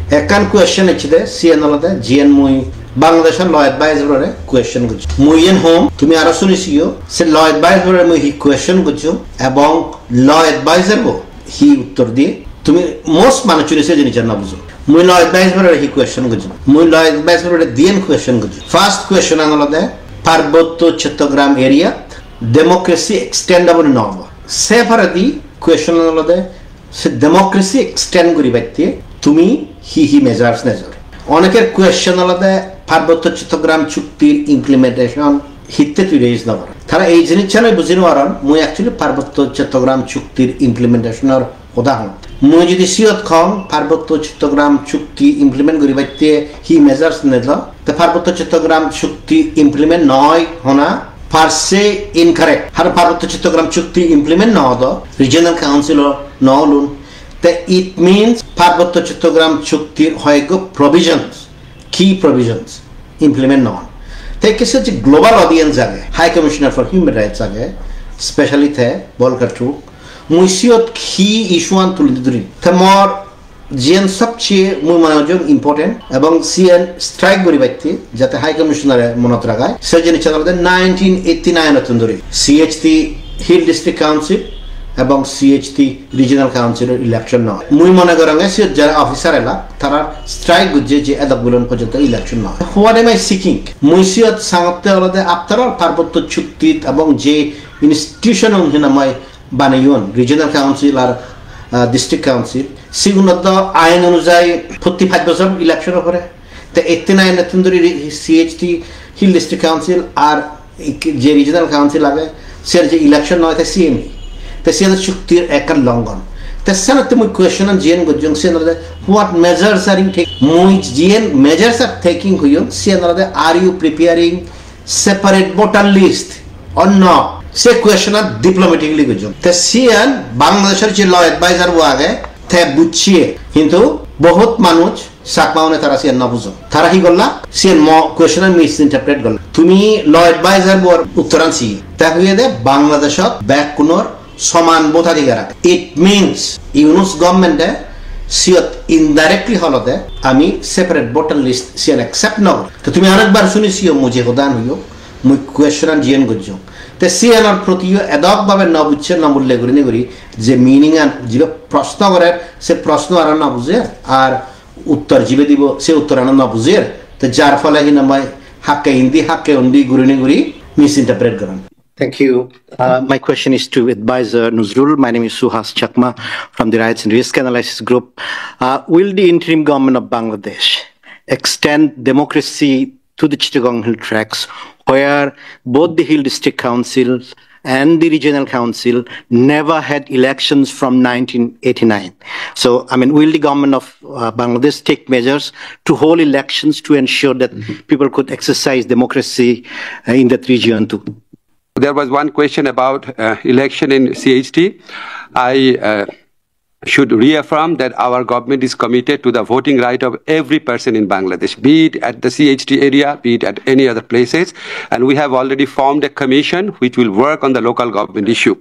Ekan question ichide CN alade GN mui Bangladesher law advisor question guchu. Muyen home tumi aro sunisiyo se law advisor mui hi question guchu ebong law advisor bo hi uttor diye তুমি most মানুষের এসে জিনিস না বুঝো মুই ল adviser হি question গুছো মুই ল adviser দিয়েন question গুছো first question আনলদে পার্বত্য চট্টগ্রাম এরিয়া ডেমোক্রেসি এক্সটেন্ডেবল নব সেফারদি কোয়েশ্চন আনলদে সে ডেমোক্রেসি এক্সটেন্ড করি বাইতে তুমি হি মেজার্স নেজর অনেকের কোয়েশ্চন আনলদে পার্বত্য চট্টগ্রাম চুক্তির ইমপ্লিমেন্টেশন হিতে তুই রেজ না করে তারা এই জিনিসটা বুঝিনো আরাম মুই অ্যাকচুয়ালি পার্বত্য চট্টগ্রাম চুক্তির ইমপ্লিমেন্টেশনের উদাহরণ মুই যদি সিয়ত খং পার্বত্য চট্টগ্রাম চুক্তি ইমপ্লিমেন্ট করি বাইতে হি মেজার্স নেল তে পার্বত্য চট্টগ্রাম চুক্তি ইমপ্লিমেন্ট নয় হনা পারসে ইনকারেক্ট হার পার্বত্য চট্টগ্রাম চুক্তি ইমপ্লিমেন্ট ন হদ রিজিয়নাল কাউন্সিল ন লুন তে ইট মিনস পার্বত্য চট্টগ্রাম চুক্তির হয়গ প্রভিশনস কি প্রভিশনস ইমপ্লিমেন্ট নন তে কিছু যে গ্লোবাল অডিয়েন্স আগে high commissioner for human rights আগে স্পেশালি থে বলকার ট্রু মুইসিয়ত কি ইস্যুয়ান তুলে ধরি তেমর জিএন সবচেয়ে মুই মনে হয় ইম্পর্টেন্ট এবং সিএন স্ট্রাইক করি বাইতে যাতে হাই কমিশনারে মনত রাখায় সে জিনিস চালাতে 1989 ধরে সিএইচটি হিল ডিস্ট্রিক্ট কাউন্সিল এবং সিএইচটি রিজিয়নাল কাউন্সিলের ইলেকশন নয় মুই মনে করেন সিএইচ যারা অফিসার এলা তারা স্ট্রাইক গুজে যে এদবগুলো পর্যন্ত ইলেকশন নয় হোয়াট এম আই সিকিং মুই সিএইচ সাংতে হলদে আপনারা পার্বত্য চুক্তি এবং যে ইনস্টিটিউশন হিনাময় বানাইন রিজিয়নাল কাউন্সিল আর ডিস্ট্রিক্ট কাউন্সিল সেগুলো আইন অনুযায়ী 45 বছর ইলেকশন করে তো 89 ধরে সিএইচটি হিল ডিস্ট্রিক্ট কাউন্সিল আর যে রিজিয়নাল কাউন্সিল আগে সে যে ইলেকশন নয় তা সিএমই তো সে চুক্তির এক লঙ্ঘন তো সেনাতে মুই কোয়েশ্চন জিএন গজং say what measures are in take মুই জিএন মেজার্স আর টেকিং হইও say are you preparing separate voter list or not say question diplomatically গজং তে সিএন বাংলাদেশের যে ল অ্যাডভাইজার ও আগে তে বুঝিয়ে কিন্তু বহুত মানুষ সাকমাউনে তারা সিএন না বুঝো তারা কি করলা সিএন কোয়েশ্চন মিস ইন্টারপ্রেট করলা তুমি ল অ্যাডভাইজার বর উত্তরাংশী তা হইয়ে দে বাংলাদেশত ব্যাক কোনর সমান ভোটাধিকার ইট মিনস ইউনুস গভর্নমেন্টে সিয়ত ইনডাইরেক্টলি হলতে আমি সেপারেট ভোটার লিস্ট সিএন অ্যাকসেপ্ট নও তো তুমি আরেকবার শুনিছিও মুজে হোদান হইও মুই কোয়েশ্চন জিএন গজং তে সিএনর প্রতিও এদকভাবে ন বুঝছে ন মূল্য করি যে মিনিং আন যে প্রশ্ন করে সে প্রশ্ন আর না বুঝে আর উত্তর জিবে দিব সে উত্তর আর না বুঝে তো যার ফলে হিনা মাই হাক্কে হিন্দি হাক্কে অন্দি গুরিনি মিস ইন্টারপ্রেট করেন Thank you. My question is to Advisor Nuzrul. My name is Suhas Chakma from the Rights and Risk Analysis Group. Will the interim government of Bangladesh extend democracy to the Chittagong Hill Tracts, where both the Hill District Council and the Regional Council never had elections from 1989? So, will the government of Bangladesh take measures to hold elections to ensure that people could exercise democracy in that region too? There was one question about election in CHT. I should reaffirm that our government is committed to the voting right of every person in Bangladesh, be it at the CHT area, be it at any other places. And we have already formed a commission which will work on the local government issue.